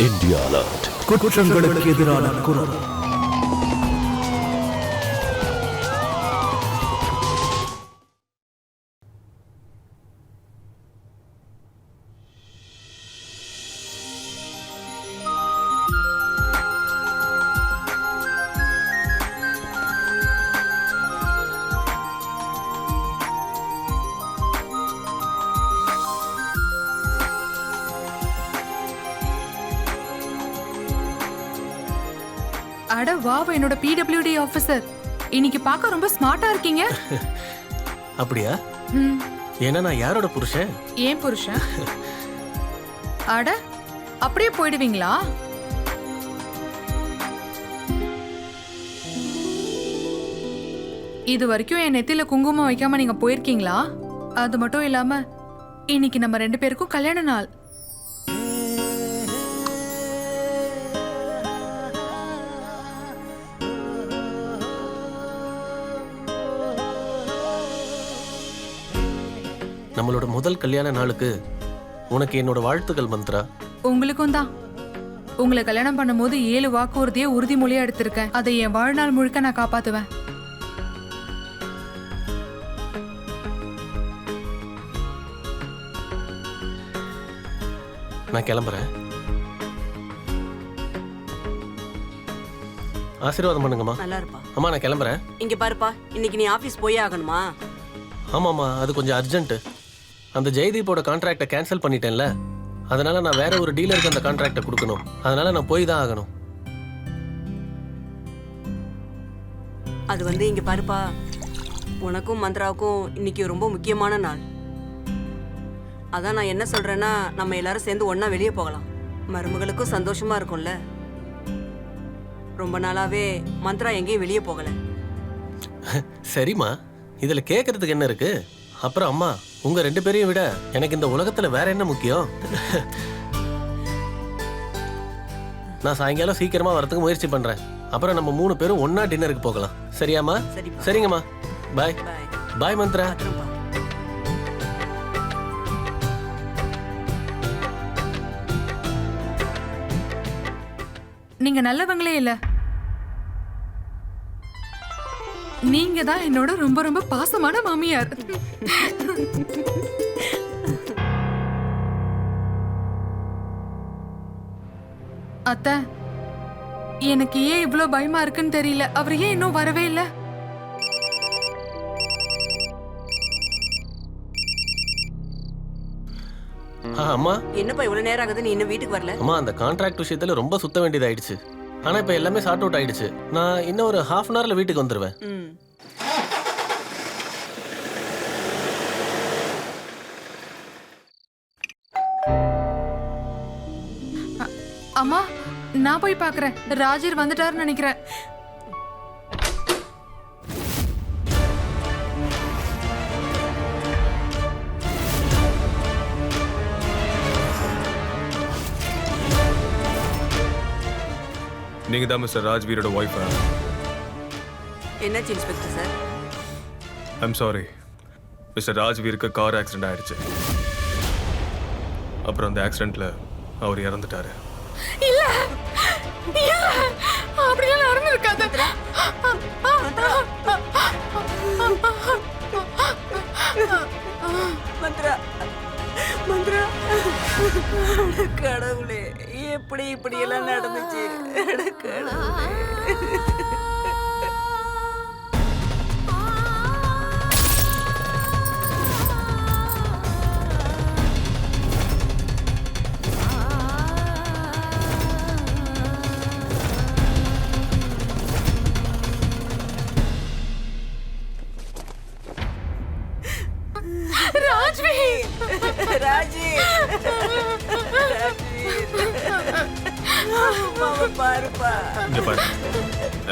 India alert. குற்றங்களுக்கு எதிரான குரல். அட வாவ், என்னோட பிடபிள்யூடி ஆபீசர். இன்னைக்கு பார்க்க ரொம்ப ஸ்மார்ட்டா இருக்கீங்க. அப்படியா? ஏன்னா நான் யாரோட புருஷன்? ஏன் புருஷன்? அட அப்படியே போயிடுவீங்களா? இது வரைக்கும் என் நெத்தியில குங்குமம் வைக்காம நீங்க போயிருக்கீங்களா? அது மட்டும் இல்லாம இன்னைக்கு நம்ம 2 பேருக்கும் கல்யாண நாள். நம்மளோட முதல் கல்யாண நாளுக்கு உனக்கு என்னோட வாழ்த்துக்கள் மந்த்ரா. உங்களுக்கும் தான். உங்களை கல்யாணம் பண்ணும்போது 7 வாக்குறுதியை உறுதிமொழியா எடுத்திருக்கேன். அதை என் வாழ்நாள் முழுக்க நான் காப்பாத்துவேன். நான் கிளம்புறேன். ஆசீர்வாதம் பண்ணுங்கம்மா. நல்லா இருப்பா. அம்மா நான் கிளம்புறேன். இங்க பாருப்பா, இன்னைக்கு நீ ஆபீஸ் போயே ஆகணுமா? ஆமாம்மா, அது கொஞ்சம் அர்ஜென்ட். அந்த ஜெயதீப்போட கான்ட்ராக்டை கேன்சல் பண்ணிட்டேன்ல, அதனால நான் வேற ஒரு டீலருக்கு அந்த கான்ட்ராக்டை கொடுக்கணும். அதனால நான் போய் தான் ஆகணும். அது இங்க பாருப்பா, உனக்கும் மந்த்ராவுக்கும் இன்னைக்கு ரொம்ப முக்கியமான நாள். அதான் நான் என்ன சொல்றேன்னா, நம்ம எல்லாரும் சேர்ந்து ஒண்ணா வெளியே போகலாம். மருமகளுக்கும் சந்தோஷமா இருக்கும்ல. ரொம்ப நாளாவே மந்த்ரா எங்கேயும் வெளியே போகல. சரிம்மா, இதுல கேட்கறதுக்கு என்ன இருக்கு? அப்புறம் அம்மா, உங்க 2 பேரையும் விட எனக்கு இந்த உலகத்துல வேற என்ன முக்கியம்? நான் சாயங்காலம் சீக்கிரமா வரதுக்கு முயற்சி பண்றேன். அப்புறம் நம்ம 3 பேரும் ஒன்னா டின்னருக்கு போகலாம். சரியாம்மா? சரிங்கம்மா. பாய். பாய் மந்த்ரா. நீங்க நல்லவங்களே இல்ல. நீங்க தான் என்னோட ரொம்ப ரொம்ப பாசமான மாமியார். அத்தை, எனக்கு ஏன் இவ்ளோ பயமா இருக்குன்னு தெரியல. அவர் ஏன் இன்னும் வரவே இல்ல? அம்மா. என்னப்பா இவ்வளவு நேரம் ஆகுது, நீ இன்னும் வீட்டுக்கு வரல? அம்மா, அந்த கான்ட்ராக்ட் விஷயத்துல ரொம்ப சுத்த வேண்டியதாயிடுச்சு. ஆனா இப்ப எல்லாமே சார்ட் அவுட் ஆயிடுச்சு. நான் இன்னும் ஒரு ½ அன் ஹவர்ல வீட்டுக்கு வந்துருவேன். அம்மா, நான் போய் பாக்குறேன். ராஜீர் வந்துட்டாருன்னு நினைக்கிறேன். நீங்க தான் மிஸ்டர் ராஜ்வீரோட ஒய்ஃபா? என்னாச்சு inspector sir? I'm sorry, mister ராஜ்வீருக்கு கார் ஆக்சிடென்ட் ஆயிடுச்சு. அப்புறம் அந்த ஆக்சிடென்ட்ல அவர் இறந்துட்டாரு. இல்ல இல்ல, அப்படியெல்லாம் நடந்திருக்காது. மந்த்ரா, மந்த்ரா, கடவுளே, எப்படி இப்படி எல்லாம் நடந்துச்சு? கடவுளே.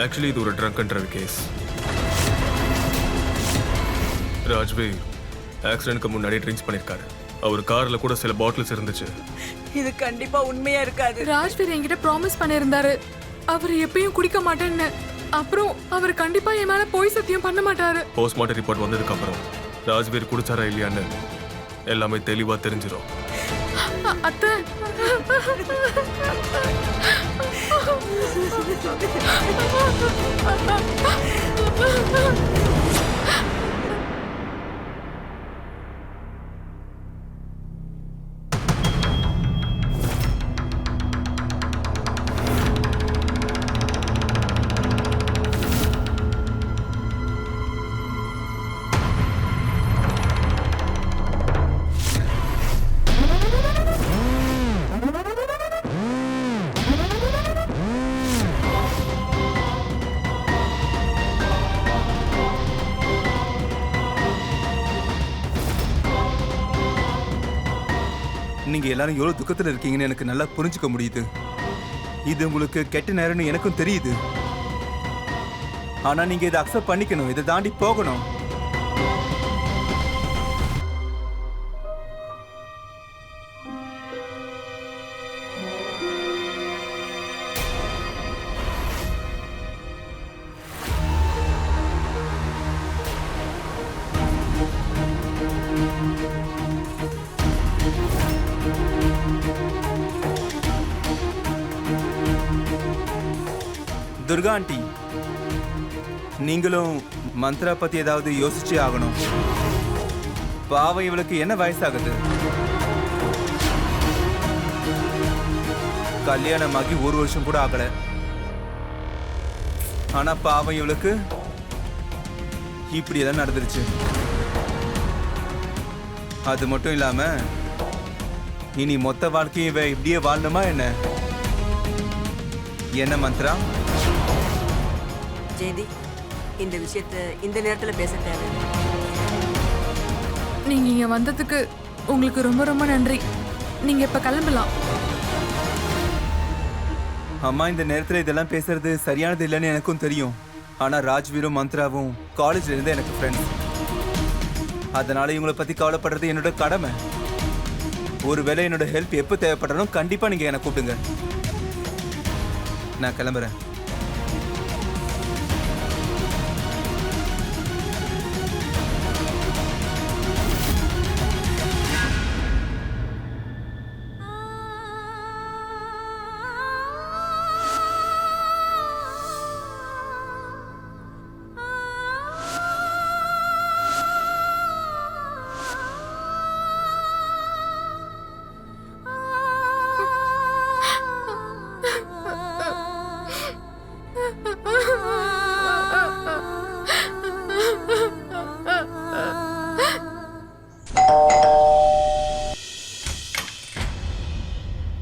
ஆக்சுவலி இது ஒரு drunk and drive case. Rajveer ஆக்சிடென்ட்க்கு முன்னாடி ட்ரிங்க்ஸ் பண்ணிருக்காரு. அவர் கார்ல கூட சில பாட்டில்ஸ் இருந்துச்சு. இது கண்டிப்பா உண்மையா இருக்காது. ராஜ்வீர் என்கிட்ட ப்ராமிஸ் பண்ணிருந்தாரு, அவர் எப்பயும் குடிக்க மாட்டேன்னு. அப்புறம் அவர் கண்டிப்பா என் மேல போய் சத்தியம் பண்ண மாட்டாரு. போஸ்ட்மார்ட்டம் ரிப்போர்ட் வந்ததுக்கு அப்புறம் ராஜ்வீர் குடிச்சாரா இல்லையான்னு எல்லாமே தெளிவா தெரிஞ்சிடும். அத்தை நீங்க எல்லாரும் எவ்வளவு துக்கத்துல இருக்கீங்கன்னு எனக்கு நல்லா புரிஞ்சுக்க முடியுது. இது உங்களுக்கு கெட்ட நேரம்னு எனக்கும் தெரியுது. ஆனா நீங்க இதை அக்செப்ட் பண்ணிக்கணும், இதை தாண்டி போகணும். துர்கா ஆண்டி, நீங்களும் மந்த்ரா பத்தி ஏதாவது யோசிச்சே ஆகணும். பாவம், இவளுக்கு என்ன வயசாகுது? கல்யாணமாகி 1 வருஷம் கூட ஆகல. ஆனா பாவம், இவளுக்கு இப்படி எல்லாம் நடந்துருச்சு. அது மட்டும் இல்லாம இனி மொத்த வாழ்க்கையும் இவ இப்படியே வாழணுமா என்ன? என்ன மந்த்ரா? ஜெயதி, இந்த விஷயத்தை இந்த நேரத்துல பேச தேவை. நீங்க இங்க வந்ததுக்கு உங்களுக்கு ரொம்ப ரொம்ப நன்றி. நீங்க இப்ப கிளம்பலாம். அம்மா, இந்த நேரத்துல இதெல்லாம் பேசுறது சரியானது இல்லைன்னு எனக்கும் தெரியும். ஆனா ராஜ்வீரும் மந்த்ராவும் காலேஜ்ல இருந்து எனக்கு ஃப்ரெண்ட்ஸ். அதனால இவங்களை பத்தி கவலைப்படுறது என்னோட கடமை. ஒருவேளை என்னோட ஹெல்ப் எப்போ தேவைப்பட்டாலும் கண்டிப்பா நீங்க என்னை கூப்பிடுங்க. நான் கிளம்புறேன்.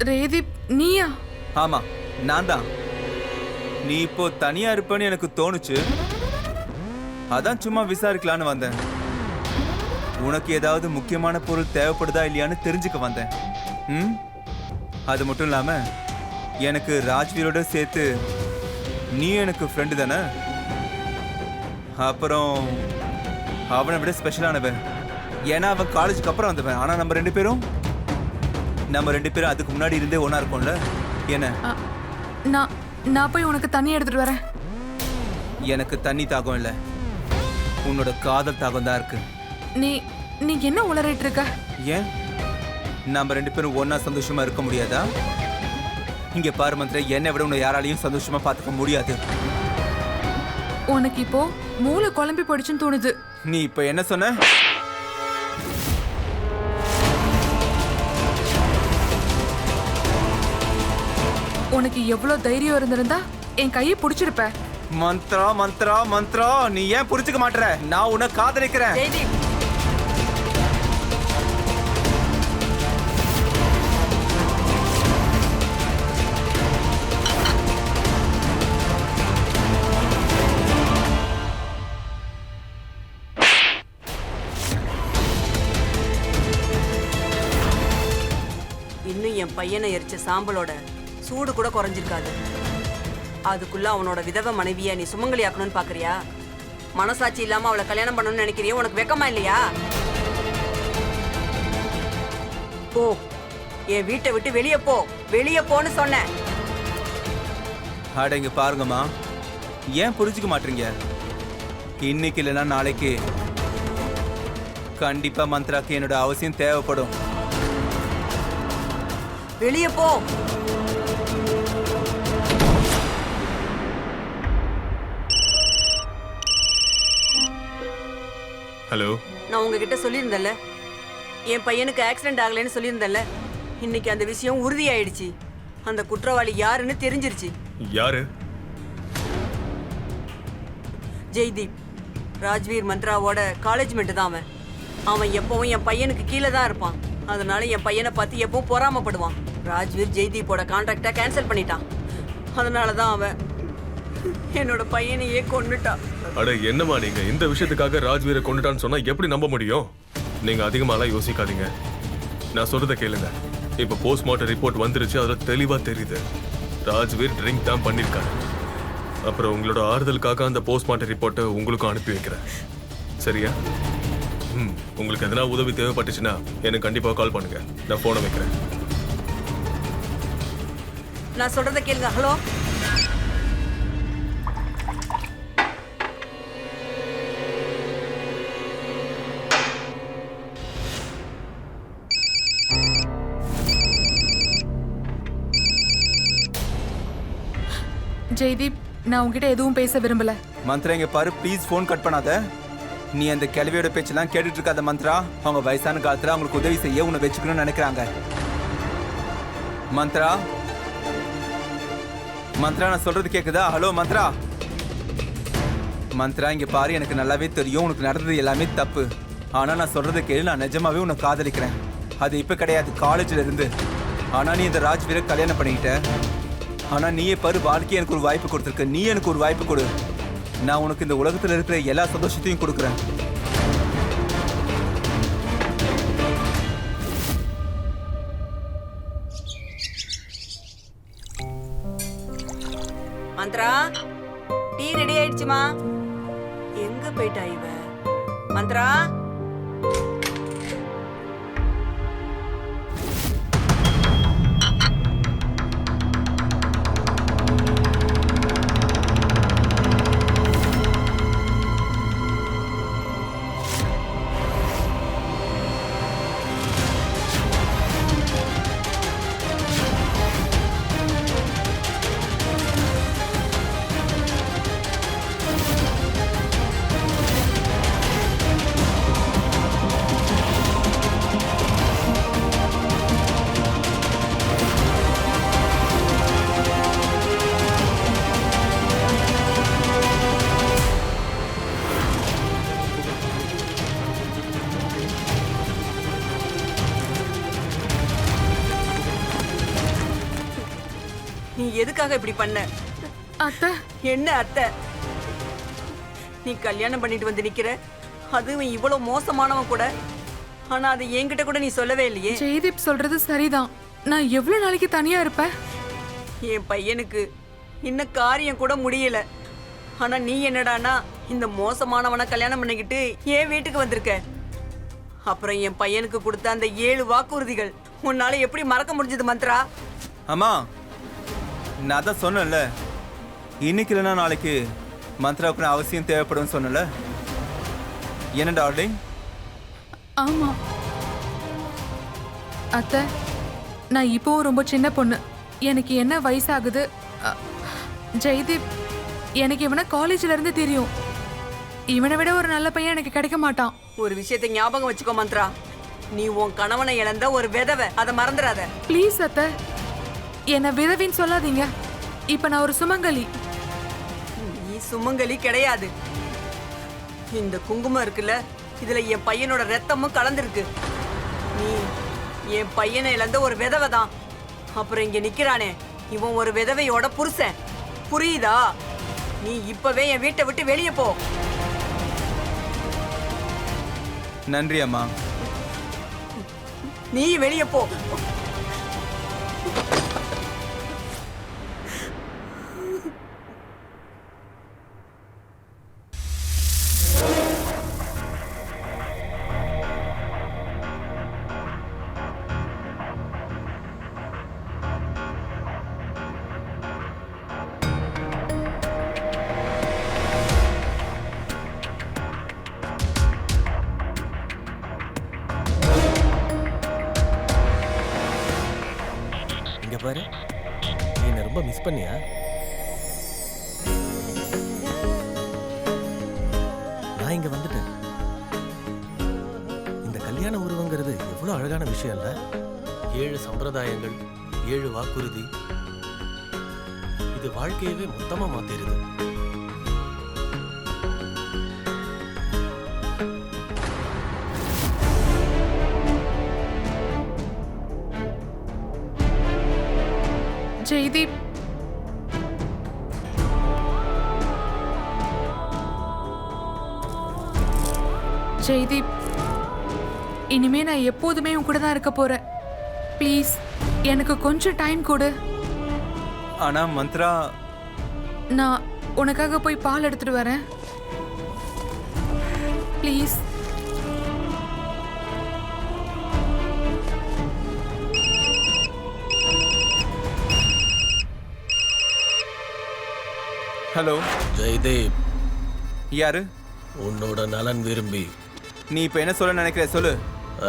ரேதீப், நீயா? ஆமா, நான் தான். நீ இப்போ தனியா இருப்பேன்னு எனக்கு தோணுச்சு. அதான் சும்மா விசாரிக்கலான்னு வந்தேன். உனக்கு ஏதாவது முக்கியமான பொருள் தேவைப்படுதா இல்லையான்னு தெரிஞ்சுக்க வந்தேன். அது மட்டும் இல்லாம எனக்கு ராஜ்வீரோட சேர்த்து நீ எனக்கு ஃப்ரெண்டு தானே. அப்புறம் அவனை விட ஸ்பெஷலானவன். ஏன்னா அவன் காலேஜுக்கு அப்புறம் வந்தவன். ஆனா நம்ம ரெண்டு பேரும் அதுக்கு முன்னாடி இருந்தே ஒன்னா இருக்கோம்ல. என்ன? நான் போய் உனக்கு தண்ணி எடுத்துட்டு வரேன். எனக்கு தண்ணி தாகம் இல்ல, உன்னோட காதல் தாகம் தான் இருக்கு. நீ என்ன உளறிட்டு இருக்க? ஏன் நம்ம ரெண்டு பேரும் ஒன்னா சந்தோஷமா இருக்க முடியாதா? இங்க பாரு மந்திர, என்னை விட உன்னை யாராலையும் சந்தோஷமா பாத்துக்க முடியாது. உனக்கு இப்போ மூளை குழம்பி போயிடுச்சுன்னு தோணுது. நீ இப்ப என்ன சொன்ன? உனக்கு எவ்வளவு தைரியம் இருந்திருந்தா என் கையை புடிச்சிருப்ப. மந்த்ரா மந்த்ரா மந்த்ரா, நீ ஏன் புரிஞ்சுக்க மாட்டற? நான் உன்னை காதலிக்கிறேன். ஜெயதி, இன்னும் என் பையனை எரிச்ச சாம்பலோட சூடு கூட குறைஞ்சிருக்காது. அதுக்குள்ள அவனோட விதவை மனைவியா நீ சுமங்கலி ஆக்கணும்னு பாக்குறியா? மனசாட்சி இல்லாம அவளை கல்யாணம் பண்ணணும்னு நினைக்கிறியா? உனக்கு வெக்கமா இல்லையா? போ, என் வீட்டை விட்டு வெளியே போ, வெளியே போன்னு சொன்னேன். அட இங்க பாருங்கம்மா, ஏன் புரிஞ்சுக்க மாட்டீங்க? இன்னைக்கு இல்லைன்னா நாளைக்கு கண்டிப்பா மந்த்ராக்கு என்னோட அவசியம் தேவைப்படும். வெளியே போ. ஹலோ. நான் உங்ககிட்ட சொல்லியிருந்தேன்ல, என் பையனுக்கு ஆக்சிடென்ட் ஆகலைன்னு சொல்லியிருந்தேன்ல. இன்னைக்கு அந்த விஷயம் உறுதியாயிடுச்சு. அந்த குற்றவாளி யாருன்னு தெரிஞ்சிருச்சு. யாரு? ஜெய்தீப், ராஜ்வீர் மந்த்ராவோட காலேஜ் மேட்டு தான் அவன். அவன் எப்பவும் என் பையனுக்கு கீழே தான் இருப்பான். அதனால என் பையனை பார்த்து எப்பவும் பொறாமப்படுவான். ராஜ்வீர் ஜெய்தீப்போட கான்ட்ராக்டை கேன்சல் பண்ணிட்டான். அதனால தான் அவன் என்னோட பையனையே கொன்னுட்டான். அட என்னம்மா நீங்க இந்த விஷயத்துக்காக ராஜ்வீரை கொண்டுட்டான்னு சொன்னா எப்படி நம்ப முடியும்? நீங்க அதிகமாலாம் யோசிக்காதீங்க. நான் சொல்றதை கேளுங்க. இப்ப போஸ்ட்மார்ட்டம் ரிப்போர்ட் வந்துருச்சு. அதுல தெளிவா தெரியுது ராஜ்வீர் ட்ரிங்க் தான் பண்ணிருக்காரு. அப்புறம் உங்களோட ஆறுதலுக்காக அந்த போஸ்ட்மார்ட்டம் ரிப்போர்ட்டை உங்களுக்கும் அனுப்பி வைக்கிறேன். சரியா? உங்களுக்கு எதனா உதவி தேவைப்பட்டுச்சுன்னா எனக்கு கண்டிப்பா கால் பண்ணுங்க. நான் போனை வைக்கிறேன். நான் சொல்றதை கேளுங்க. ஹலோ. ஜெய்தீப், நான் உங்ககிட்ட எதுவும் பேச விரும்பல. மந்த்ரா இங்க பாரு, ப்ளீஸ் ஃபோன் கட் பண்ணாத. நீ அந்த கிழவியோட பேச்செல்லாம் கேட்டுட்டு இருக்காத மந்த்ரா. அவங்க வயசான காலத்துல அவங்களுக்கு உதவி செய்ய உன்னை வச்சுக்கணும்னு நினைக்கிறாங்க. மந்த்ரா, மந்த்ரா நான் சொல்றது கேக்குதா? ஹலோ மந்த்ரா. மந்த்ரா இங்க பாரு, எனக்கு நல்லாவே தெரியும் உனக்கு நடந்தது எல்லாமே தப்பு. ஆனா நான் சொல்றது கேளு, நான் நிஜமாவே உன்னை காதலிக்கிறேன். அது இப்ப கிடையாது, காலேஜ்ல இருந்து. ஆனா நீ இந்த ராஜ்வீரை கல்யாணம் பண்ணிக்கிட்ட. ஆனா நீயே பாரு, வாழ்க்கையை எனக்கு ஒரு வாய்ப்பு கொடுத்துருக்க. நீ எனக்கு ஒரு வாய்ப்பு கொடு. நான் உனக்கு இந்த உலகத்துல இருக்கிற எல்லா சந்தோஷத்தையும் கொடுக்குறேன். மந்த்ரா, டீ ரெடி ஆயிடுச்சுமா? எங்க போயிட்டா இவ? மந்த்ரா, நீ எதுக்காக இப்படி பண்ண? அத்தை, என்ன அத்தை? நீ கல்யாணம் பண்ணிட்டு வந்து நிக்கிற, அதுவும் இவ்வளவு மோசமானவன் கூட. ஆனா அது என்கிட்ட கூட நீ சொல்லவே இல்லையே. ஜெய்தீப் சொல்றது சரிதான். நான் எவ்வளவு நாளைக்கு தனியா இருப்பேன்? என் பையனுக்கு இன்னும் காரியம் கூட முடியல. ஆனா நீ என்னடானா இந்த மோசமானவனை கல்யாணம் பண்ணிக்கிட்டு ஏன் வீட்டுக்கு வந்திருக்க? அப்புறம் என் பையனுக்கு கொடுத்த அந்த 7 வாக்குறுதிகள் உன்னால எப்படி மறக்க முடிஞ்சது மந்த்ரா? அம்மா, நான் தான் சொன்னேன்ல, இன்னைக்கு இல்லைன்னா நாளைக்கு மந்த்ராவுக்கு அவசியம் தேவைப்படும் சொன்னல. என்ன டார்லிங்? ஆமா அத்தை, நான் இப்போவும் ரொம்ப சின்ன பொண்ணு. எனக்கு என்ன வயசாகுது? ஜெய்தீப், எனக்கு இவனை காலேஜ்ல இருந்து தெரியும். இவனை விட ஒரு நல்ல பையன் எனக்கு கிடைக்க மாட்டான். ஒரு விஷயத்தை ஞாபகம் வச்சுக்கோ மந்த்ரா, நீ உன் கணவனை இழந்த ஒரு விதவை, அதை மறந்துடாத. ப்ளீஸ் அத்தை, என்ன விதவின்னு சொல்லாதீங்க. இப்ப நான் ஒரு சுமங்கலி. நீ சுமங்கலி கிடையாது. இந்த குங்குமம் இருக்குல்ல, இதுல என் பையனோட ரத்தமும் கலந்துருக்கு. நீ என் பையனை இழந்த ஒரு விதவை தான். அப்புறம் இங்க நிக்கிறானே, இவன் ஒரு விதவையோட புருஷன். புரியுதா? நீ இப்பவே என் வீட்டை விட்டு வெளியே போ. நன்றி அம்மா. நீ வெளியே போ. இங்க பாரு, நீ என்ன ரொம்ப மிஸ் பண்ணியா? நான் இங்க வந்துட்டேன். கல்யாண உறவுங்கிறது எவ்வளவு அழகான விஷயம் இல்ல? 7 சம்பிரதாயங்கள், 7 வாக்குறுதி, இது வாழ்க்கையவே மொத்தமா மாத்திருது. ஜெய்தீப், ஜெய்தீப், இனிமே நான் எப்போதுமே உன் கூட தான் இருக்க போறேன். ப்ளீஸ் எனக்கு கொஞ்சம் டைம் கொடு. ஆனா மந்த்ரா, நான் உனக்காக போய் பால் எடுத்துட்டு வரேன். ப்ளீஸ். ஹலோ ஜெய்தீப், யாரு? உன்னோட நலன் விரும்பி. நீ இப்ப என்ன சொல்ல நினைக்கிற சொல்லு.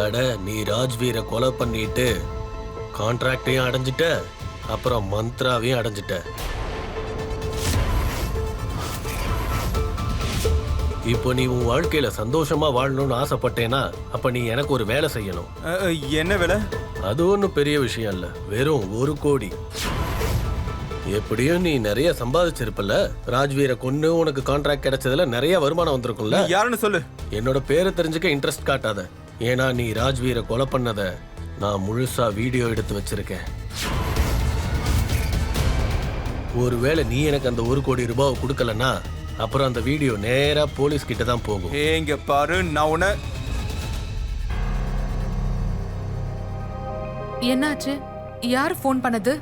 அட, நீ ராஜ்வீரை கொலை பண்ணிட்டு கான்ட்ராக்டையும் அடைஞ்சிட்ட, அப்புறம் மந்த்ராவையும் அடைஞ்சிட்ட. இப்போ நீ உன் வாழ்க்கையில சந்தோஷமா வாழணும்னு ஆசைப்பட்டேனா, அப்ப நீ எனக்கு ஒரு வேலை செய்யணும். என்ன வேலை? அது ஒன்றும் பெரிய விஷயம் இல்ல, வெறும் 1 கோடி. எப்படியும் நீ நிறைய சம்பாதிச்சிருப்பல. ராஜ்வீரை கொன்னு உனக்கு கான்ட்ராக்ட் கிடைச்சதுல நிறைய வருமானம் வந்திருக்கும்ல. நீ யாருன்னு சொல்லு. என்னோட பேரை தெரிஞ்சுக்க இன்ட்ரெஸ்ட் காட்டாத. ஏன்னா நீ ராஜ்வீரை கொலை பண்ணத நான் முழுசா வீடியோ எடுத்து வச்சிருக்கேன். ஒருவேளை நீ எனக்கு அந்த 1 கோடி ரூபாவை கொடுக்கலன்னா, அப்புறம் அந்த வீடியோ நேரா போலீஸ் கிட்ட தான் போகும். இங்க பாரு, நான் உன்னை... என்னாச்சு? யார் ஃபோன் பண்ணது?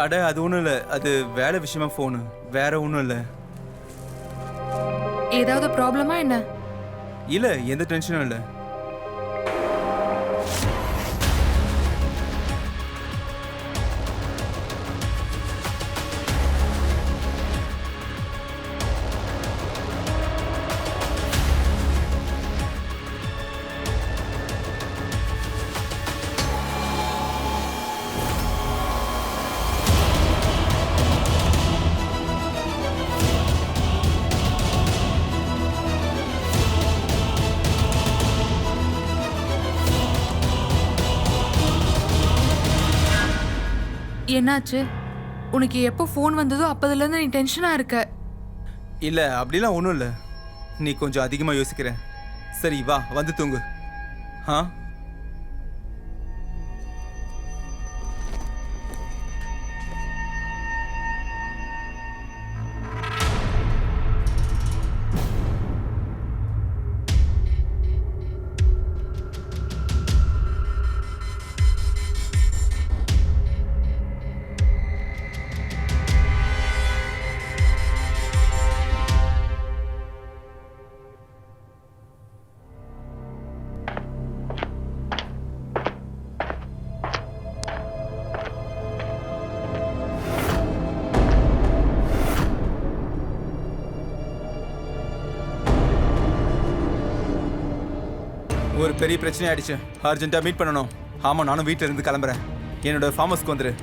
அட, அது ஒண்ணும் இல்ல. அது வேலை விஷயமா போனு, வேற ஒண்ணும் இல்ல. ஏதாவது ப்ராப்ளமா என்ன? இல்ல, எந்த டென்ஷனும் இல்ல. என்னாச்சு? உனக்கு எப்போ ஃபோன் வந்ததோ அப்போதுலேருந்து நீ டென்ஷனாக இருக்க. இல்ல, அப்படிலாம் ஒண்ணும் இல்ல. நீ கொஞ்சம் அதிகமா யோசிக்கிற. சரி வா, வந்து தூங்கு. ஆ, ஒரு பெரிய பிரச்சனை ஆயிடுச்சு. அர்ஜென்ட்டா மீட் பண்ணணும். ஆமா, நானும் வீட்ல இருந்து கிளம்புறேன். என்னோட ஃபார்ம் ஹவுஸ்க்கு வந்துரு.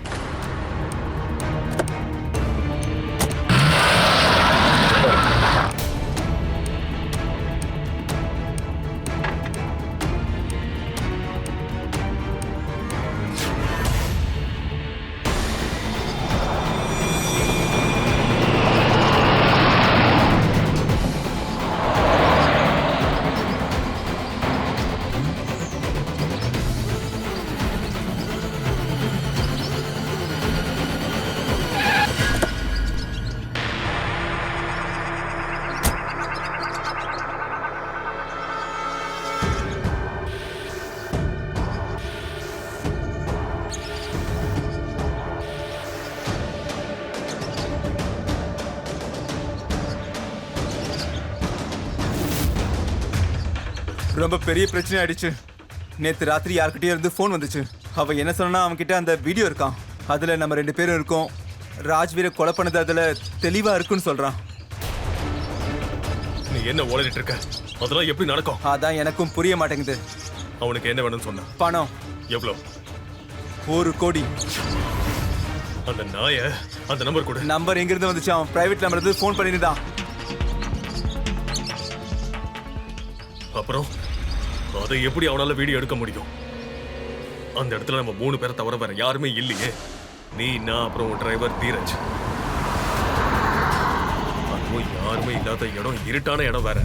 ரொம்ப பெரிய பிரச்சனை ஆயிடுச்சு. நேத்து ராத்திரி யார்கிட்டயே இருந்து ஃபோன் வந்துச்சு. அவ என்ன சொன்னா, அவன்கிட்ட அந்த வீடியோ இருக்கான். அதுல நம்ம 2 பேரும் இருக்கோம். ராஜ்வீரை கொலை பண்ணது அதுல தெளிவா இருக்குன்னு சொல்றான். நீ என்ன ஓடிட்டு இருக்க? அதெல்லாம் எப்படி நடக்கும்? அதான் எனக்கும் புரிய மாட்டேங்குது. அவனுக்கு என்ன வேணும்னு சொன்னா? பணம். எவ்வளவு? 1 கோடி. அந்த நாய அந்த நம்பர் கொடு. நம்பர் எங்க இருந்து வந்துச்சு? அவன் பிரைவேட் நம்பர் இருந்து ஃபோன் பண்ணிருந்தான். அப்புறம் அதை எப்படி அவனால வீடியோ எடுக்க முடியும்? அந்த இடத்துல நம்ம 3 பேரை தவிர வேற யாருமே இல்லையே. நீ, நான், அப்புறம் உன் டிரைவர் தீரஜ். அதுவும் யாருமே இல்லாத இடம், இருட்டான இடம் வேற.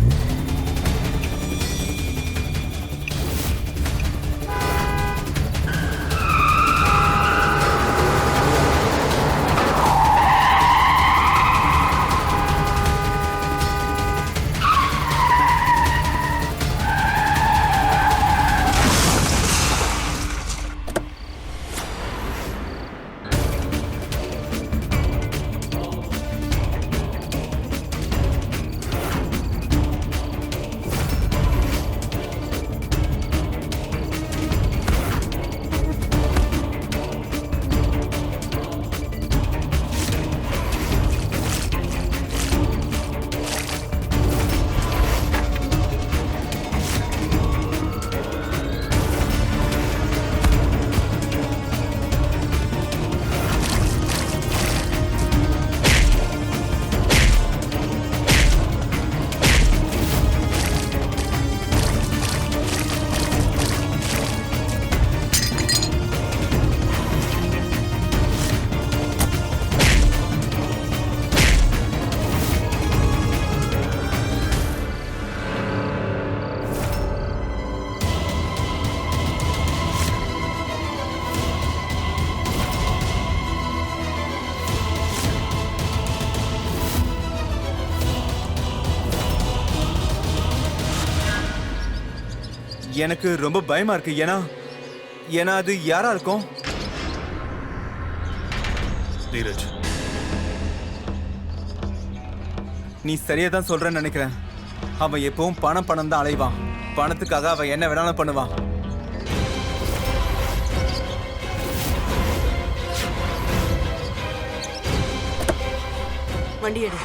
எனக்கு ரொம்ப பயமா இருக்கு. ஏன்னா அது யாரா இருக்கும்? தீரஜ், நீ சரியா தான் சொல்றேன்னு நினைக்கிறேன். அவன் எப்பவும் பணம் தான் அலைவான். பணத்துக்காக அவன் என்ன வேணாலும் பண்ணுவான். வண்டி எடு.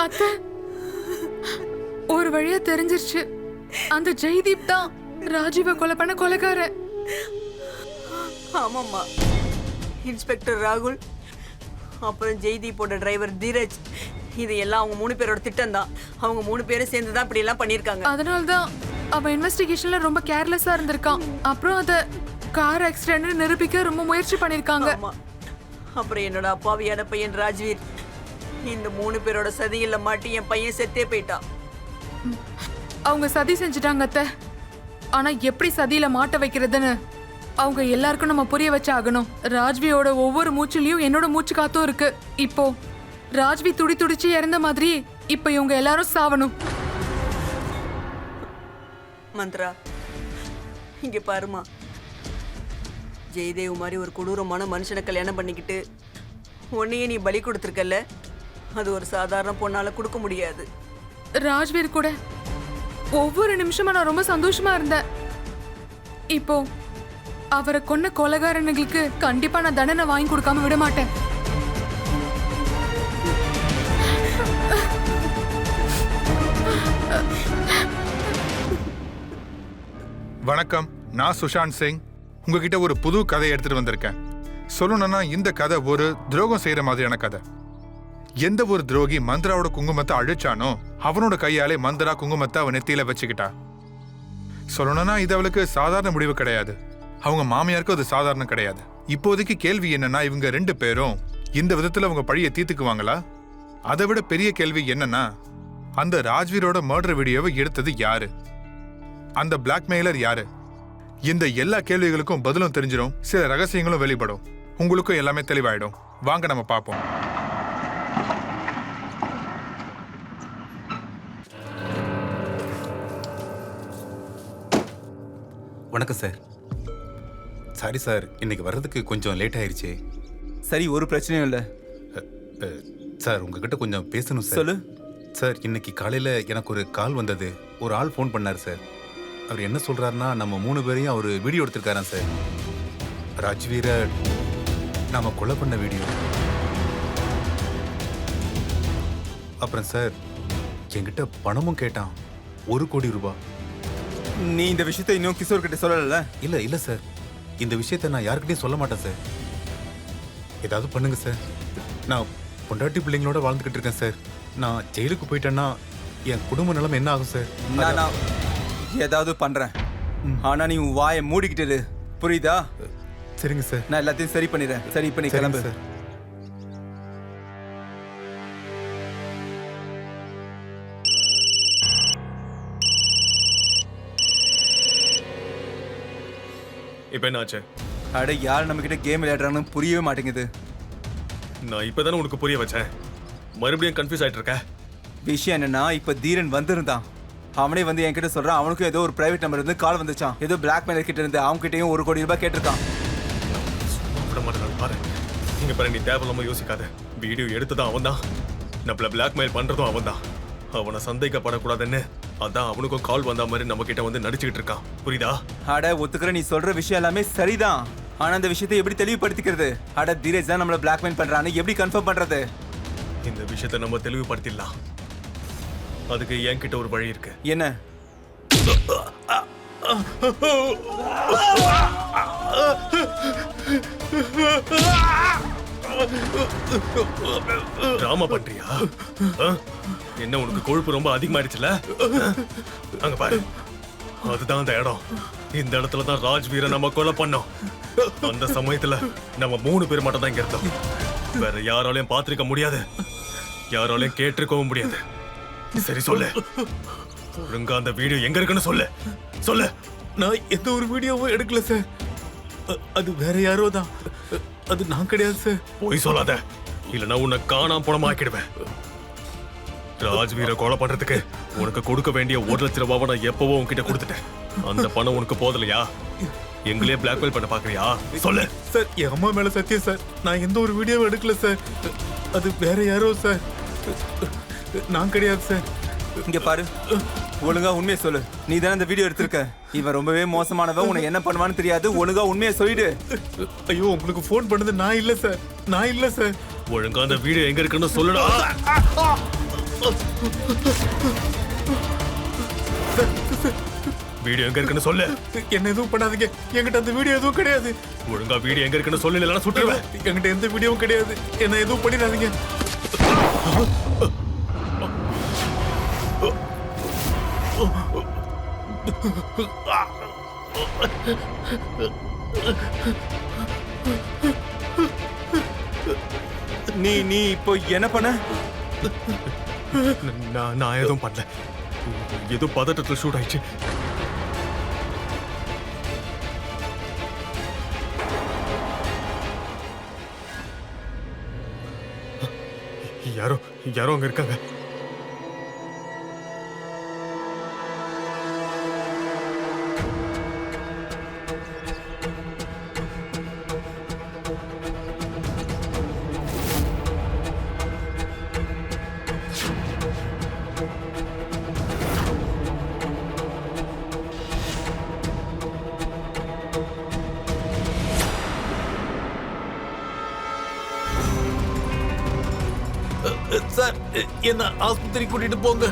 அத்தை, ஒரு வழியா தெரிஞ்சிருச்சு. அந்த ஜெய்தீப் தான் ராஜீவை கொலை பண்ண கொலைக்காரன். ஆமாம்மா, இன்ஸ்பெக்டர் ராகுல், அப்புறம் ஜெய்தீப்போட டிரைவர் தீரஜ், இது எல்லாம் அவங்க 3 பேரோட திட்டம் தான். அவங்க 3 பேரும் சேர்ந்து தான் இப்படி எல்லாம் பண்ணிருக்காங்க. அதனால்தான் அவன் இன்வெஸ்டிகேஷன்ல ரொம்ப கேர்லெஸ்ஸா இருந்திருக்கான். அப்புறம் அத கார் ஆக்சிடென்ட் நிரூபிக்க ரொம்ப முயற்சி பண்ணிருக்காங்க. ஆமா. அப்புறம் என்னோட அப்பாவியான பையன் ராஜ்வீர் இந்த 3 பேரோட சதியில மாட்டி என் பையன் செத்தே போயிட்டான். அவங்க சதி செஞ்சுட்டாங்க அத்தை. ஆனா எப்படி சதியில மாட்ட வைக்கிறதுன்னு அவங்க எல்லாருக்கும் நம்ம புரிய வச்சு ஆகணும். ராஜ்வியோட ஒவ்வொரு மூச்சுலயும் என்னோட மூச்சு காத்தும் இருக்கு. இப்போ ராஜ்வி துடி துடிச்சு இறந்த மாதிரி இப்ப இவங்க எல்லாரும் சாவணும். மந்த்ரா, இங்க பாருமா, ஜெயதேவ் மாதிரி ஒரு கொடூரமான மனுஷனை கல்யாணம் பண்ணிக்கிட்டு உன்னையே நீ பலி கொடுத்துருக்கல்ல, அது ஒரு சாதாரண பொண்ணால கொடுக்க முடியாது. ராஜ்வீர் கூட ஒவ்வொரு நிமிஷமும் நான் ரொம்ப சந்தோஷமா இருந்தேன். இப்போ அவரை கொன்ன கொலைகாரனுங்களுக்கு கண்டிப்பா நான் தண்டனை வாங்கி கொடுக்காம விட மாட்டேன். வணக்கம், நான் சுஷாந்த் சிங். உங்ககிட்ட ஒரு புது கதையை எடுத்துட்டு வந்திருக்கேன். சொல்லணும்னா இந்த கதை ஒரு துரோகம் செய்யற மாதிரியான கதை. எந்த ஒரு துரோகி மந்திராவோட குங்குமத்தை அழிச்சானோ அவனோட கையாலே மந்திரா குங்குமத்தை அவன் நெத்தியில வச்சுக்கிட்டா. சொல்லணும்னா இது அவளுக்கு சாதாரண முடிவு கிடையாது. அவங்க மாமியாருக்கும் அது சாதாரணம் கிடையாது. இப்போதைக்கு கேள்வி என்னன்னா, இவங்க 2 பேரும் இந்த விதத்துல அவங்க பழியை தீர்த்துக்குவாங்களா? அதை விட பெரிய கேள்வி என்னன்னா, அந்த ராஜ்வீரோட மர்டர் வீடியோவை எடுத்தது யாரு? அந்த பிளாக்மெயிலர் யாரு? இந்த எல்லா கேள்விகளுக்கும் பதிலும் தெரிஞ்சிடும். சில ரகசியங்களும் வெளிப்படும். உங்களுக்கும் எல்லாமே தெளிவாயிடும். வாங்க நம்ம பார்ப்போம். வணக்கம் சார். சாரி சார், இன்னைக்கு வர்றதுக்கு கொஞ்சம் லேட் ஆயிருச்சு. சரி, ஒரு பிரச்சனையும் இல்லை. சார், உங்ககிட்ட கொஞ்சம் பேசணும் சார். சொல்லு சார். இன்னைக்கு காலையில் எனக்கு ஒரு கால் வந்தது. ஒரு ஆள் ஃபோன் பண்ணார் சார். அவர் என்ன சொல்கிறாருன்னா, நம்ம 3 பேரையும் அவர் வீடியோ எடுத்திருக்காராம் சார். ராஜ்வீரை நாம கொலை பண்ண வீடியோ. அப்புறம் சார் என்கிட்ட பணமும் கேட்டான், 1 கோடி ரூபாய். நீ இந்த விஷயத்தை இன்னும் கிஷோர் கிட்ட சொல்லல? இல்ல சார், இந்த விஷயத்தை நான் யாருக்கிட்டையும் சொல்ல மாட்டேன் சார். ஏதாவது பண்ணுங்க சார். நான் பொண்டாட்டி பிள்ளைங்களோட வாழ்ந்துகிட்டு இருக்கேன் சார். நான் ஜெயிலுக்கு போயிட்டேன்னா என் குடும்ப நிலைமை என்ன ஆகும் சார்? நான் ஏதாவது பண்றேன், ஆனா நீ உன் வாயை மூடிக்கிட்டு இரு. புரியுதா? சரிங்க சார். நான் எல்லாத்தையும் சரி பண்ணிடுறேன். சரி, இப்ப நீ கிளம்பு சார். இப்ப என்ன ஆச்சு? அட, யார் நம்ம கிட்ட கேம் விளையாடுறாங்கன்னு புரியவே மாட்டேங்குது. நான் இப்பதானே உனக்கு புரிய வச்சேன், மறுபடியும் கன்ஃபியூஸ் ஆயிட்டு இருக்க. விஷயம் என்னன்னா, இப்ப தீரன் வந்திருந்தான். அவனே வந்து என்கிட்ட சொல்றான், அவனுக்கும் ஏதோ ஒரு பிரைவேட் நம்பர் இருந்து கால் வந்துச்சான். ஏதோ பிளாக்மெயிலர் கிட்ட இருந்து அவங்க கிட்டயும் 1 கோடி ரூபாய் கேட்டிருக்கான். விட மாட்டேன் பாரு. நீங்க பாரு, நீ தேவையில்லாம யோசிக்காத. வீடியோ எடுத்ததும் அவன் தான், நம்மள பிளாக்மெயில் பண்றதும் அவன் தான். அவனை சந்தேகப்படக்கூடாதுன்னு அதான் அவனுக்கும் கால் வந்த மாதிரி நம்ம கிட்ட வந்து நடிச்சுக்கிட்டு இருக்கான். புரியுதா? அட, ஒத்துக்கிற, நீ சொல்ற விஷயம் எல்லாமே சரிதான். ஆனா அந்த விஷயத்தை எப்படி தெளிவுபடுத்திக்கிறது? அட, தீரஜ் தான் நம்மள பிளாக்மெயில் பண்றான்னு எப்படி கன்ஃபார்ம் பண்றது? இந்த விஷயத்தை நம்ம தெளிவுபடுத்திடலாம். அதுக்கு என்கிட்ட ஒரு வழி இருக்கு. என்ன? டிராமா பண்றியா? என்ன உனக்கு கொழுப்பு ரொம்ப அதிகமாயிடுச்சுல? அங்க பாரு, அதுதான் அந்த இடம். இந்த இடத்துல தான் ராஜ்வீரை நம்ம கொலை பண்ணோம். அந்த சமயத்துல நம்ம 3 பேர் மட்டும் தான் இங்க இருந்தோம். வேற யாராலையும் பார்த்திருக்க முடியாது, யாராலையும் கேட்டிருக்கவும் முடியாது. சரி சொல்லு, ஒழுங்கா அந்த வீடியோ எங்க இருக்குன்னு சொல்லு. சொல்லு. நான் எந்த ஒரு வீடியோவும் எடுக்கல சார். அது வேற யாரோ தான். அது நான் கிடையாது சார். போய் சொல்லாத, இல்லைன்னா உன்னை காணாம பணமாக்கிடுவேன். ராஜ்வீரை கொலை பண்றதுக்கு உனக்கு கொடுக்க வேண்டிய 1 லட்சம் ரூபாவை நான் எப்பவோ உன்கிட்ட கொடுத்துட்டேன். அந்த பணம் உனக்கு போதலையா? எங்களே பிளாக்மெயில் பண்ண பாக்குறியா? சொல்லு சார். என் அம்மா மேல சத்தியம் சார், நான் எந்த ஒரு வீடியோவும் எடுக்கல சார். அது வேற யாரோ சார், நான் கிடையாது சார். இங்க பாரு, ஒழுங்கா உண்மையை சொல்லு. நீ தானே இந்த வீடியோ எடுத்திருக்க. இவன் ரொம்பவே மோசமானவன், உனக்கு என்ன பண்ணுவான்னு தெரியாது. ஒழுங்கா உண்மையை சொல்லிடு. ஐயோ, உங்களுக்கு ஃபோன் பண்ணது நான் இல்ல சார், நான் இல்ல சார். ஒழுங்கா அந்த வீடியோ எங்க இருக்குன்னு சொல்லுடா. வீடியோ எங்க இருக்குன்னு சொல்லு. என்ன எதுவும் பண்ணாதீங்க, என்கிட்ட அந்த வீடியோ எதுவும் கிடையாது. ஒழுங்கா வீடியோ எங்க இருக்குன்னு சொல்லு, இல்லைன்னா சுட்டுருவேன். என்கிட்ட எந்த வீடியோவும் கிடையாது, என்ன எதுவும் பண்ணிடாதீங்க. நீ இப்போ என்ன பண்ண? நான் எதுவும் பண்ணல, ஏதோ பதட்டத்தில் ஷூட் ஆயிடுச்சு. யாரோ அங்க இருக்காங்க. சார், என்ன ஆஸ்பத்திரி கூட்டிட்டு போங்க.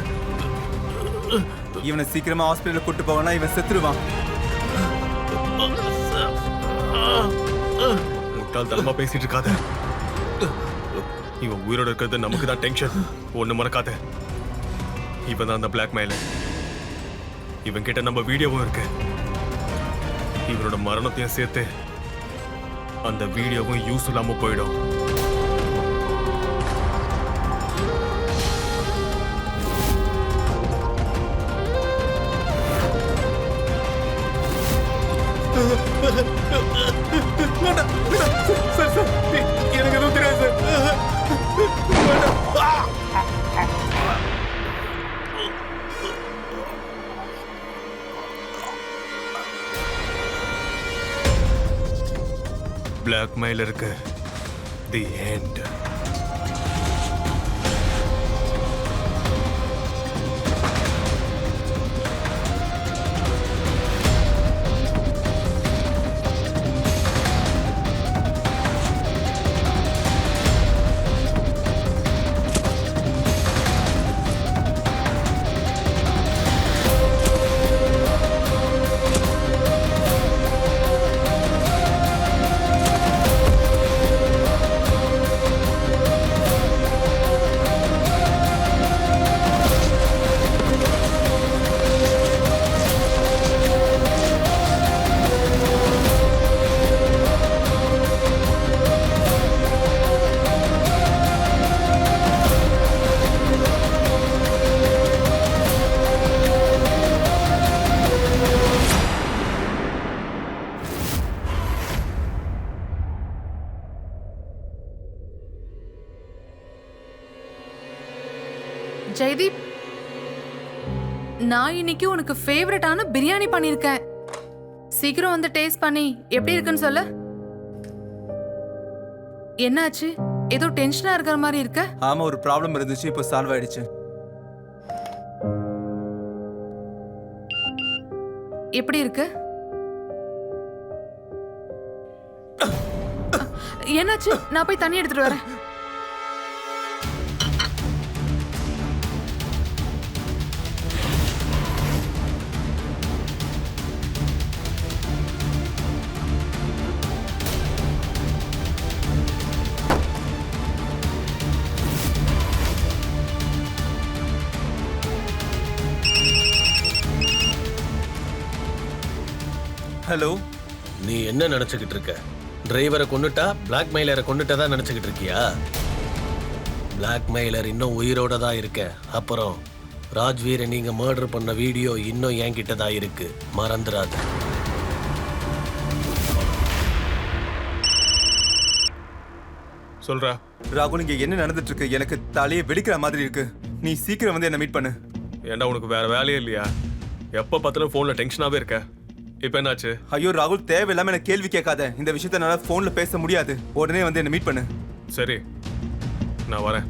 இவனை சீக்கிரமா ஹாஸ்பிட்டல் கூட்டு போவனா இவன் செத்துருவான். முட்டாள்தனமா பேசிட்டு இருக்காத. இவன் உயிரோட இருக்கிறது நமக்கு தான் டென்ஷன். ஒண்ணு மறக்காத, இவன் தான் அந்த பிளாக்மெயிலர். இவன் கிட்ட நம்ம வீடியோவும் இருக்கு. இவனோட மரணத்தையும் சேர்த்து அந்த வீடியோவும் யூஸ் இல்லாம போயிடும். சார், எனக்கு எதுவும் தெரியாது சார். பிளாக்மெயிலருக்கு the end. நான் இன்னைக்கு உனக்கு ஃபேவரட்டான பிரியாணி பண்ணிருக்கேன். சீக்கிரம் வந்து டேஸ்ட் பண்ணி எப்படி இருக்குன்னு சொல்லு. என்னாச்சு? ஏதோ டென்ஷனா இருக்கிற மாதிரி இருக்க. ஆமா, ஒரு ப்ராப்ளம் இருந்துச்சு, இப்போ சால்வ் ஆயிடுச்சு. எப்படி இருக்கு? என்னாச்சு? நான் போய் தண்ணி எடுத்துட்டு வரேன். ஹலோ, நீ என்ன நினைச்சுக்கிட்டு இருக்க? டிரைவரை கொன்னுட்டா பிளாக்மெயிலரை கொன்னுட்டதா நினைச்சுக்கிட்டு இருக்கியா? பிளாக்மெயிலர் இன்னும் உயிரோட தான் இருக்க. அப்புறம் ராஜ்வீரை நீங்க மர்டர் பண்ண வீடியோ இன்னும் என்கிட்ட தான் இருக்கு, மறந்துடாத. சொல்றா. ராகுல், இங்க என்ன நடந்துட்டு இருக்கு? எனக்கு தலையை வெடிக்கிற மாதிரி இருக்கு. நீ சீக்கிரம் வந்து என்ன மீட் பண்ணு. ஏன்டா உனக்கு வேற வேலையே இல்லையா? எப்ப பார்த்தாலும் போன்ல டென்ஷனாவே இருக்க. இப்ப என்னாச்சு? ஐயோ ராகுல், தேவையில்லாம எனக்கு கேள்வி கேட்காத. இந்த விஷயத்த என்னால போன்ல பேச முடியாது. உடனே வந்து என்ன மீட் பண்ணு. சரி, நான் வரேன்.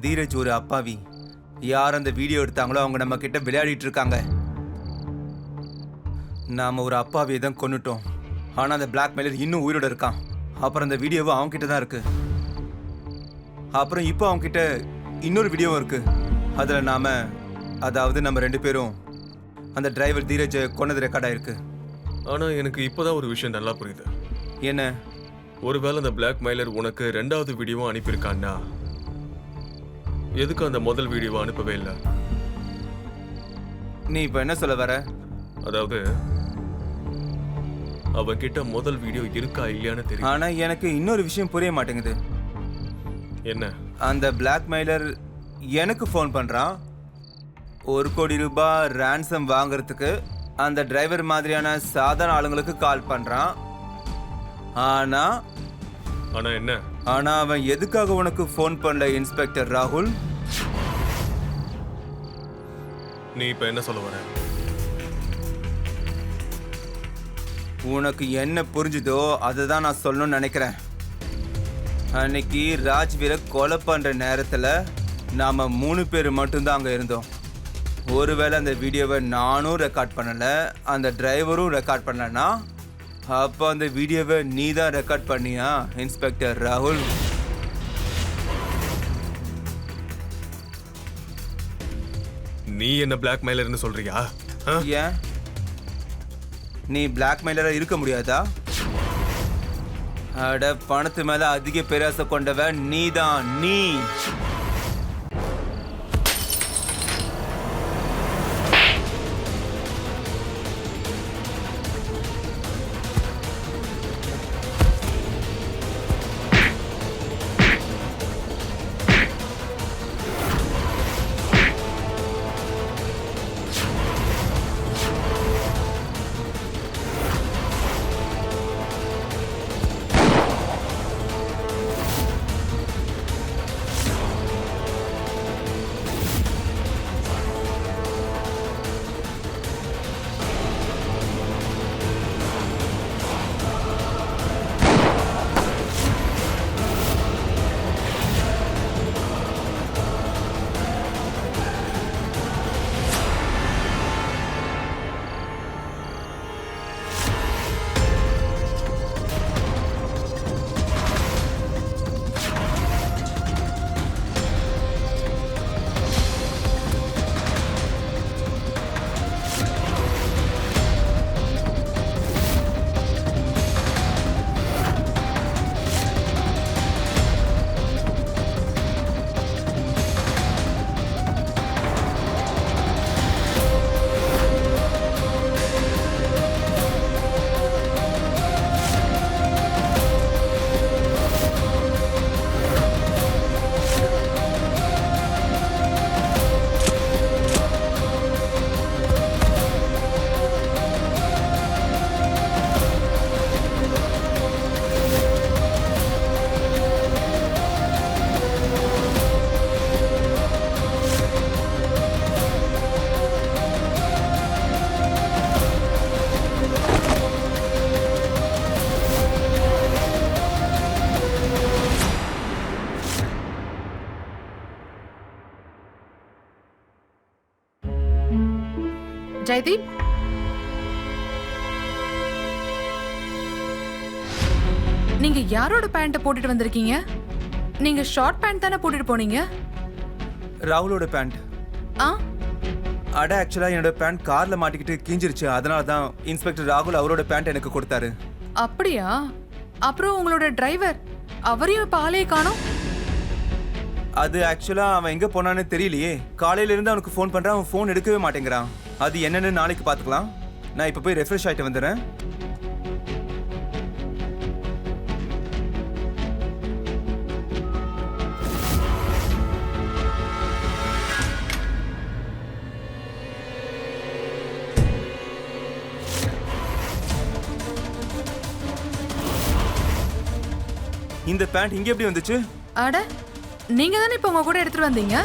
தீரஜ் ஒரு அப்பாவி. யார் அந்த வீடியோ எடுத்தாங்களோ அவங்க நம்ம கிட்ட விளையாடிட்டு இருக்காங்க. நாம ஒரு அப்பாவியை தான் கொன்னுட்டோம். ஆனா அந்த பிளாக்மெயிலர் இன்னும் உயிரோட இருக்கான். அப்புறம் அந்த வீடியோவை அவங்க கிட்ட தான் இருக்கு. அப்புறம் இப்போ அவங்க கிட்ட இன்னொரு வீடியோவும் இருக்கு. அதுல அதாவது நம்ம 2 பேரும் அந்த டிரைவர் தீரஜ் கொன்னது ரெக்கார்ட் ஆயிருக்கு. ஆனா எனக்கு இப்பதான் ஒரு விஷயம் நல்லா புரியுது. என்ன? ஒருவேளை அந்த பிளாக்மெயிலர் உனக்கு 2வது வீடியோவும் அனுப்பியிருக்கான்னா எதுக்கு அந்த முதல் வீடியோவை அனுப்பவே இல்லை? நீ இப்போ என்ன சொல்ல வர? அதாவது அவன்கிட்ட முதல் வீடியோ இருக்கா இல்லையான்னு தெரியும். ஆனா எனக்கு இன்னொரு விஷயம் புரிய மாட்டேங்குது. என்ன? அந்த பிளாக்மெயிலர் எனக்கு ஃபோன் பண்றான். 1 கோடி ரூபாய் ரான்சம் வாங்குறதுக்கு அந்த டிரைவர் மாதிரியான சாதாரண ஆளுங்களுக்கு கால் பண்றான். ஆனா என்ன? ஆனா அவன் எதுக்காக உனக்கு ஃபோன் பண்ணல இன்ஸ்பெக்டர் ராகுல்? நீ இப்ப என்ன சொல்ல வர? உனக்கு என்ன புரிஞ்சுதோ அதை தான் நான் சொல்லணும்னு நினைக்கிறேன். அன்னைக்கு ராஜ்வீரை கொலை பண்ற நேரத்துல நாம 3 பேர் மட்டும்தான் அங்க இருந்தோம். ஒருவேளை அந்த வீடியோவை நானும் ரெக்கார்ட் பண்ணல, அந்த டிரைவரும் ரெக்கார்ட் பண்ணலன்னா அப்போ அந்த வீடியோவை நீ தான் ரெக்கார்ட் பண்ணியா இன்ஸ்பெக்டர் ராகுல்? நீ என்ன பிளாக்மெயிலர்னு சொல்றியா? ஏன் நீ பிளாக்மெயிலரா இருக்க முடியாதா? அட, பணத்து மேல அதிக பேராசை கொண்டவன் நீதான். நீ ஜெயதீப், நீங்க யாரோட பேண்ட போட்டுட்டு வந்திருக்கீங்க? நீங்க ஷார்ட் பேண்ட் தானே போட்டுட்டு போனீங்க? ராகுலோட பேண்ட். ஆ, அட ஆக்சுவலா என்னோட பேண்ட் கார்ல மாட்டிக்கிட்டு கீஞ்சிருச்சு. அதனால தான் இன்ஸ்பெக்டர் ராகுல் அவரோட பேண்ட் எனக்கு கொடுத்தாரு. அப்படியா? அப்புறம் உங்களோட டிரைவர், அவரையும் இப்ப ஆளையே காணோம். அது ஆக்சுவலா அவன் எங்க போனான்னு தெரியலையே. காலையில இருந்து அவனுக்கு ஃபோன் பண்றான், அவன் ஃபோன் எடுக்கவே மாட்டேங்கிறான். அது என்னன்னு நாளைக்கு பாத்துக்கலாம். நான் இப்ப போய் ரெஃப்ரெஷ் ஆயிட்டு வந்துடுறேன். இந்த பேண்ட் இங்க எப்படி வந்துச்சு? அட, நீங்க தானே இப்ப உங்க கூட எடுத்துட்டு வந்தீங்க.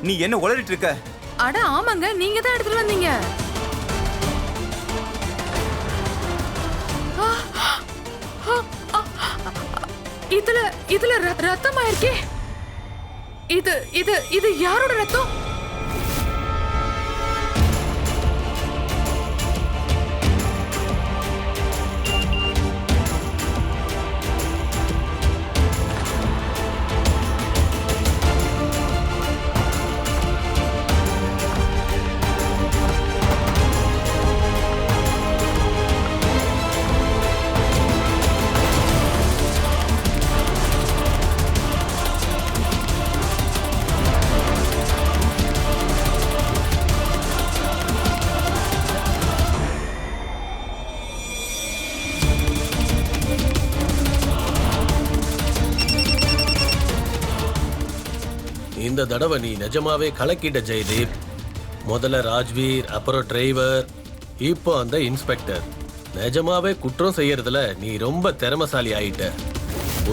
நீ என்ன உளறிட்டு இருக்க? அட ஆமாங்க, நீங்க தான் எடுத்துட்டு வந்தீங்க. இதுல ரத்தமா இருக்கே. இது இது இது யாரோட ரத்தம்? இந்த தடவை நீ நிஜமாவே கலக்கிட்ட ஜெயதீப். முதல்ல ராஜ்வீர், அப்புறம் டிரைவர், இப்போ அந்த இன்ஸ்பெக்டர். நிஜமாவே குற்றம் செய்யறதுல நீ ரொம்ப திறமசாலி ஆயிட்ட.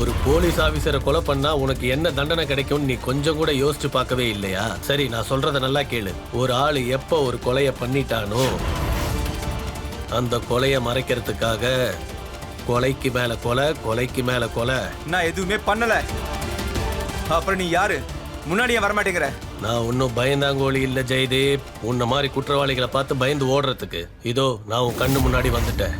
ஒரு போலீஸ் ஆபீசரை கொலை பண்ணா உனக்கு என்ன தண்டனை கிடைக்கும் நீ கொஞ்சம் கூட யோசிச்சு பார்க்கவே இல்லையா? சரி, நான் சொல்றத நல்லா கேளு. ஒரு ஆளு எப்போ ஒரு கொலையை பண்ணிட்டானோ அந்த கொலையை மறைக்கிறதுக்காக கொலைக்கு மேல கொலை, கொலைக்கு மேல கொலை. நான் எதுவுமே பண்ணல. அப்புறம் நீ யாரு? முன்னாடியே வரமாட்டேங்கிற. நான் ஒன்னும் பயந்தாங்கோலி இல்ல ஜெயதீப். உன்ன மாதிரி குற்றவாளிகளை பார்த்து பயந்து ஓடுறதுக்கு. இதோ நான் உன் கண்ணு முன்னாடி வந்துட்டேன்.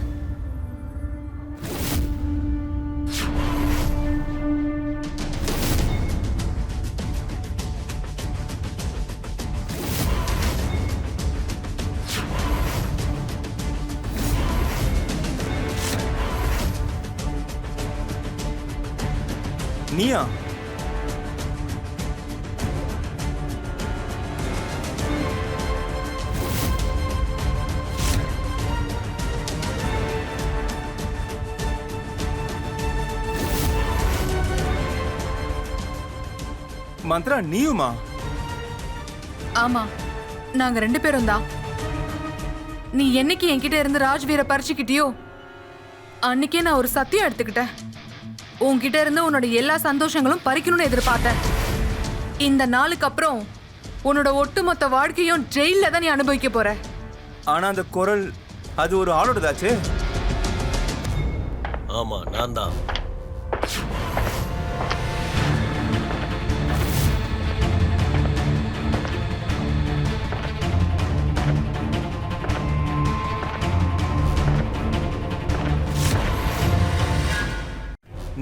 நீயா? மந்த்ரா, நீயுமா? ஆமா, நாங்க 2 பேரும் தான். நீ என்னைக்கு என்கிட்ட இருந்து ராஜ்வீரை பறிச்சுக்கிட்டியோ அன்னைக்கே நான் ஒரு சத்தியம் எடுத்துக்கிட்டேன். உன்கிட்ட இருந்து உன்னோட எல்லா சந்தோஷங்களும் பறிக்கணும்னு எதிர்பார்த்தேன். இந்த நாளுக்கு அப்புறம் உன்னோட ஒட்டுமொத்த வாழ்க்கையும் ஜெயில தான் நீ அனுபவிக்க போற. ஆனா அந்த குரல், அது ஒரு ஆளோடதாச்சு. ஆமா, நான் தான்.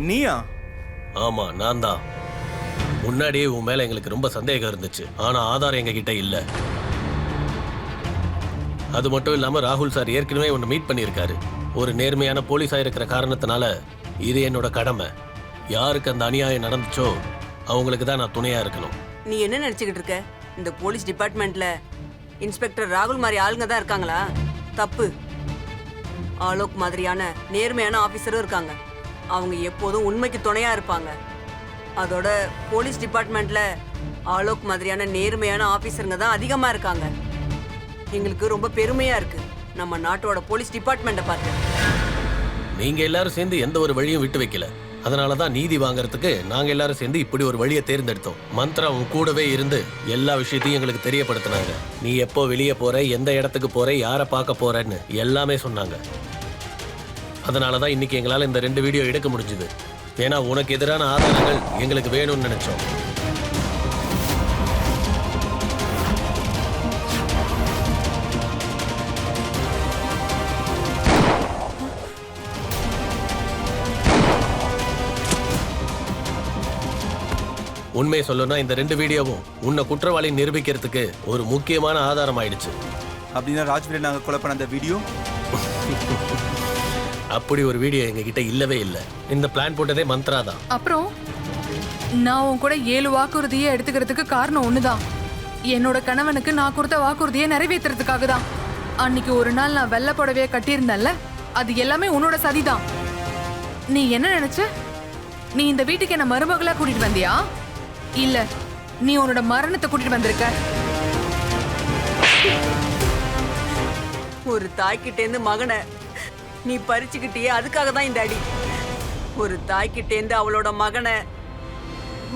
நீயா? ஆமா, நான் தான். முன்னாடியே உன் மேல எங்களுக்கு ரொம்ப சந்தேகம் இருந்துச்சு. ஆனா ஆதாரம் எங்க கிட்ட இல்ல. அது மட்டும் இல்லாம ராகுல் சார் ஏற்கனவே உன்னை மீட் பண்ணியிருக்காரு. ஒரு நேர்மையான போலீஸா இருக்கிற காரணத்தினால இது என்னோட கடமை. யாருக்கு அந்த அநியாயம் நடந்துச்சோ அவங்களுக்கு தான் நான் துணையா இருக்கணும். நீ என்ன நினைச்சுக்கிட்டு இருக்க? இந்த போலீஸ் டிபார்ட்மெண்ட்ல இன்ஸ்பெக்டர் ராகுல் மாதிரி ஆளுங்க தான் இருக்காங்களா? தப்பு. ஆலோக் மாதிரியான நேர்மையான ஆபீசரும் இருக்காங்க. அவங்க எப்போதும் உண்மைக்கு துணையா இருப்பாங்க. அதோட போலீஸ் டிபார்ட்மெண்ட்ல ஆலோக் மாதிரியான நேர்மையான ஆபீசருங்க தான் அதிகமா இருக்காங்க. எங்களுக்கு ரொம்ப பெருமையா இருக்கு நம்ம நாட்டோட போலீஸ் டிபார்ட்மெண்ட்டை பார்த்து. நீங்க எல்லாரும் சேர்ந்து எந்த ஒரு வழியும் விட்டு வைக்கல. அதனாலதான் நீதி வாங்கறதுக்கு நாங்க எல்லாரும் சேர்ந்து இப்படி ஒரு வழியை தேர்ந்தெடுத்தோம். மந்த்ரா உன் கூடவே இருந்து எல்லா விஷயத்தையும் எங்களுக்கு தெரியப்படுத்தினாங்க. நீ எப்போ வெளியே போற, எந்த இடத்துக்கு போற, யாரை பார்க்க போறன்னு எல்லாமே சொன்னாங்க. அதனாலதான் இன்னைக்கு எங்களால இந்த 2 வீடியோ எடுக்க முடிஞ்சது. ஏன்னா உனக்கு எதிரான ஆதாரங்கள் எங்களுக்கு வேணும்னு நினைச்சோம். உண்மையை சொல்லணும்னா இந்த 2 வீடியோவும் உன்னை குற்றவாளி நிரூபிக்கிறதுக்கு ஒரு முக்கியமான ஆதாரம் ஆயிடுச்சு. அப்படின்னா ராஜ்வீரை நாங்கள் கொலை பண்ண அந்த வீடியோ? அப்படி ஒரு வீடியோ எங்ககிட்ட இல்லவே இல்லை. இந்த பிளான் போட்டதே மந்த்ரா தான். அப்புறம் நான் உன் கூட 7 வாக்குறுதியை எடுத்துக்கிறதுக்கு காரணம் ஒண்ணுதான். என்னோட கணவனுக்கு நான் கொடுத்த வாக்குறுதியை நிறைவேற்றுறதுக்காக தான். அன்னைக்கு ஒரு நாள் நான் வெள்ளை புடவையை கட்டியிருந்தேன்ல, அது எல்லாமே உன்னோட சதிதான். நீ என்ன நினைச்ச? நீ இந்த வீட்டுக்கு என்ன மருமகளா கூட்டிட்டு வந்தியா? இல்ல, நீ உன்னோட மரணத்தை கூட்டிட்டு வந்திருக்க. ஒரு தாய்கிட்டேந்து மகனை நீ பறிச்சுக்கிட்டியே, அதுக்காக தான் இந்த அடி. ஒரு தாய்கிட்டேந்து அவளோட மகனை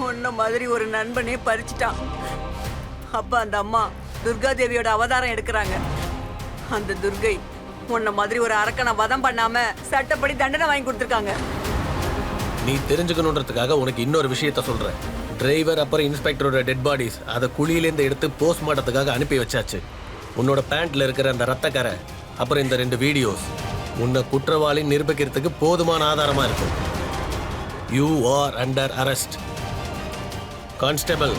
உன்ன மாதிரி ஒரு நண்பனே பறிச்சுட்டான். அப்ப அந்த அம்மா துர்கா தேவியோட அவதாரம் எடுக்கிறாங்க. அந்த துர்கை உன்ன மாதிரி ஒரு அரக்கனை வதம் பண்ணாம சட்டப்படி தண்டனை வாங்கி கொடுத்துருக்காங்க. நீ தெரிஞ்சுக்கணுன்றதுக்காக உனக்கு இன்னொரு விஷயத்த சொல்றேன். டிரைவர் அப்புறம் இன்ஸ்பெக்டரோட டெட் பாடிஸ் அதை குழியிலேருந்து எடுத்து போஸ்ட்மார்ட்டத்துக்காக அனுப்பி வச்சாச்சு. உன்னோட பேண்ட்ல இருக்கிற அந்த ரத்தக்கரை அப்புறம் இந்த 2 வீடியோஸ் உன்னை குற்றவாளி நிரூபிக்கிறதுக்கு போதுமான ஆதாரமா இருக்கும். You are under arrest. Constable,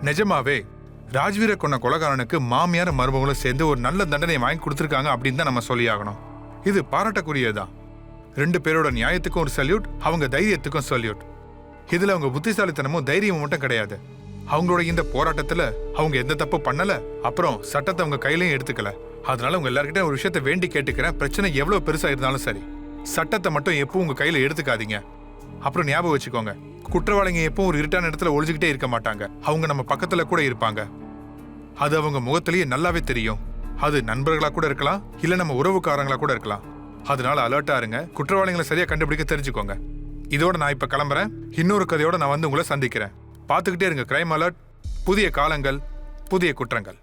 நிஜமாவே ராஜ்வீரை கொண்ட கொலைகாரனுக்கு மாமியார் மருமகளும் சேர்ந்து ஒரு நல்ல தண்டனை வாங்கி கொடுத்துருக்காங்க அப்படின்னு தான் நம்ம சொல்லி ஆகணும். இது பாராட்டக்கூடியதுதான். 2 பேரோட நியாயத்துக்கும் ஒரு சல்யூட், அவங்க தைரியத்துக்கும் சல்யூட். இதுல அவங்க புத்திசாலித்தனமும் தைரியமும் மட்டும் கிடையாது. அவங்களோட இந்த போராட்டத்துல அவங்க எந்த தப்பு பண்ணல, அப்புறம் சட்டத்தை அவங்க கையிலையும் எடுத்துக்கல. அதனால உங்க எல்லார்கிட்ட ஒரு விஷயத்த வேண்டி கேட்டுக்கிறேன். பிரச்சனை எவ்வளவு பெருசா இருந்தாலும் சரி, சட்டத்தை மட்டும் எப்பவும் உங்க கையில எடுத்துக்காதீங்க. அப்புறம் ஞாபகம் வச்சுக்கோங்க, குற்றவாளிங்க எப்பவும் ஒரு இருட்டான இடத்துல ஒளிஞ்சுக்கிட்டே இருக்க மாட்டாங்க. அவங்க நம்ம பக்கத்துல கூட இருப்பாங்க. அது அவங்க முகத்திலேயே நல்லாவே தெரியும். அது நண்பர்களா கூட இருக்கலாம், இல்ல நம்ம உறவுக்காரங்களா கூட இருக்கலாம். அதனால அலர்ட்டா இருங்க. குற்றவாளிகளை சரியா கண்டுபிடிக்க தெரிஞ்சுக்கோங்க. இதோட நான் இப்ப கிளம்புறேன். இன்னொரு கதையோட நான் வந்து உங்களை சந்திக்கிறேன். பார்த்துக்கிட்டே இருங்க கிரைம் அலர்ட். புதிய காலங்கள், புதிய குற்றங்கள்.